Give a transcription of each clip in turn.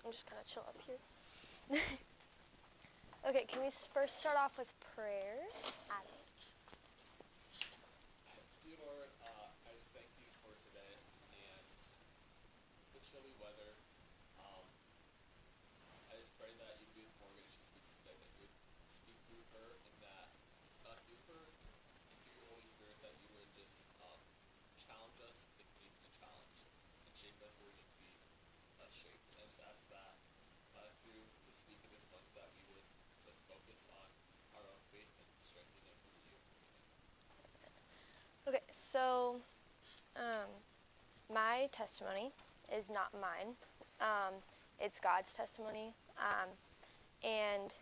I'm just going to chill up here. Okay, can we first start off with prayer? Adam. Dear Lord, I just thank you for today and the chilly weather. Um, I just pray that you be with Morgan as she speaks today, that you would speak through her, and that through her and through your Holy Spirit, that you would just challenge us if we need to be challenged and shape us where we need to be shaped. And I just ask that through this week and this month that we would just focus on our own faith and strengthen it through you. Okay, so my testimony is not mine. It's God's testimony. And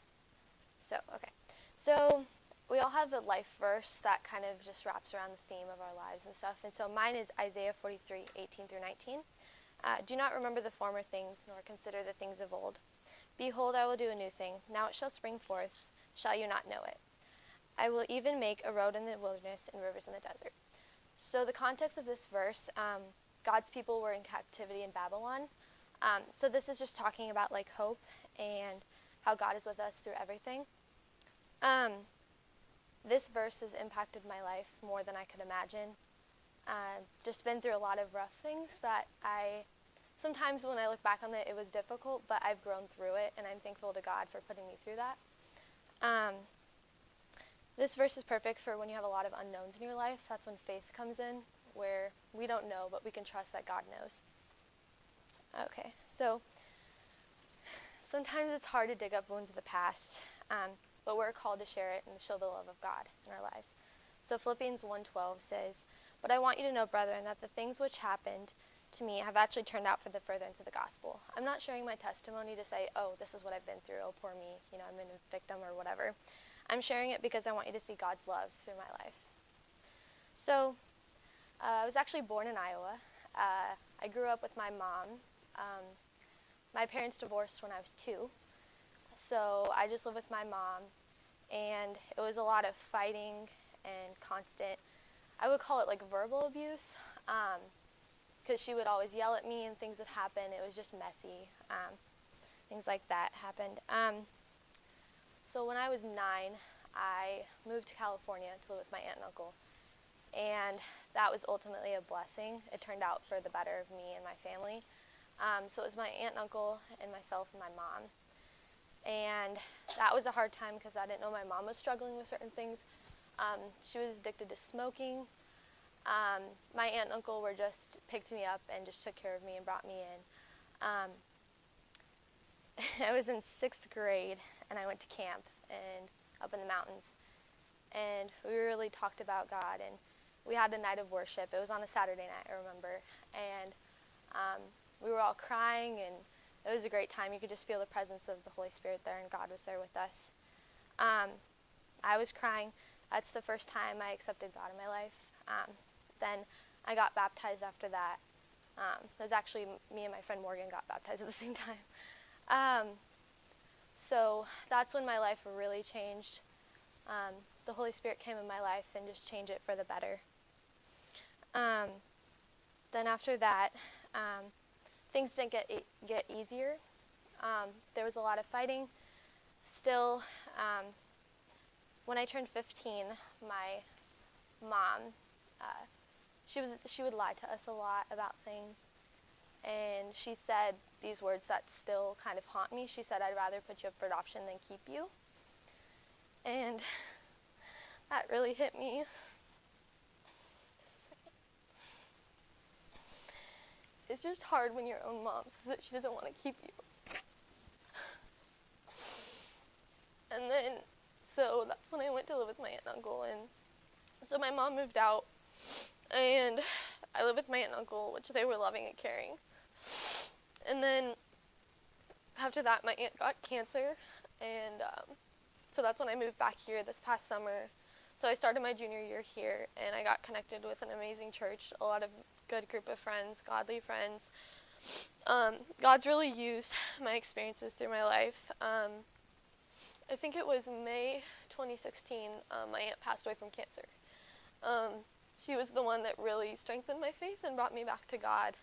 okay. So we all have a life verse that kind of just wraps around the theme of our lives and stuff. And so mine is Isaiah 43:18 through 19. Do not remember the former things, nor consider the things of old. Behold, I will do a new thing. Now it shall spring forth. Shall you not know it? I will even make a road in the wilderness and rivers in the desert. So the context of this verse, God's people were in captivity in Babylon. So this is just talking about like hope and how God is with us through everything. This verse has impacted my life more than I could imagine. Just been through a lot of rough things that sometimes when I look back on it, it was difficult, but I've grown through it, and I'm thankful to God for putting me through that. This verse is perfect for when you have a lot of unknowns in your life. That's when faith comes in, where we don't know, but we can trust that God knows. Okay, so sometimes it's hard to dig up wounds of the past, but we're called to share it and show the love of God in our lives. So Philippians 1:12 says, "But I want you to know, brethren, that the things which happened to me have actually turned out for the furtherance of the gospel." I'm not sharing my testimony to say, oh, this is what I've been through, oh, poor me, I'm a victim or whatever. I'm sharing it because I want you to see God's love through my life. So I was actually born in Iowa. I grew up with my mom. My parents divorced when I was 2, so I just lived with my mom, and it was a lot of fighting and constant, I would call it like verbal abuse, because she would always yell at me and things would happen. It was just messy. Things like that happened. So when I was 9, I moved to California to live with my aunt and uncle, and that was ultimately a blessing. It turned out for the better of me and my family. So it was my aunt and uncle and myself and my mom. And that was a hard time because I didn't know my mom was struggling with certain things. She was addicted to smoking. My aunt and uncle picked me up and just took care of me and brought me in. I was in 6th grade, and I went to camp and up in the mountains. And we really talked about God, and we had a night of worship. It was on a Saturday night, I remember. And we were all crying, and it was a great time. You could just feel the presence of the Holy Spirit there, and God was there with us. I was crying. That's the first time I accepted God in my life. Then I got baptized after that. It was actually me and my friend Morgan got baptized at the same time. So that's when my life really changed. The Holy Spirit came in my life and just changed it for the better. Then after that, things didn't get easier. There was a lot of fighting. Still, when I turned 15, my mom, she would lie to us a lot about things. And she said these words that still kind of haunt me. She said, "I'd rather put you up for adoption than keep you." And that really hit me. Just a second. It's just hard when your own mom says that she doesn't want to keep you. And then, so that's when I went to live with my aunt and uncle. And so my mom moved out, and I lived with my aunt and uncle, which they were loving and caring. And then after that, my aunt got cancer, and so that's when I moved back here this past summer. So I started my junior year here, and I got connected with an amazing church, a lot of good group of friends, godly friends. God's really used my experiences through my life. I think it was May 2016, my aunt passed away from cancer. She was the one that really strengthened my faith and brought me back to God.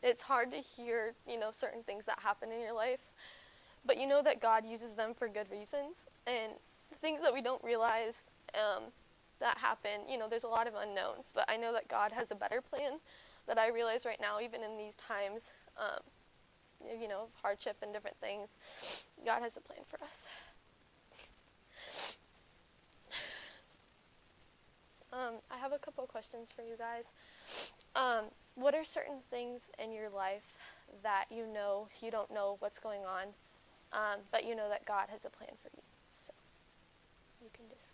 It's hard to hear, certain things that happen in your life, but you know that God uses them for good reasons, and things that we don't realize that happen, there's a lot of unknowns, but I know that God has a better plan that I realize right now, even in these times, of hardship and different things. God has a plan for us. I have a couple questions for you guys. What are certain things in your life that you don't know what's going on, but you know that God has a plan for you? So you can just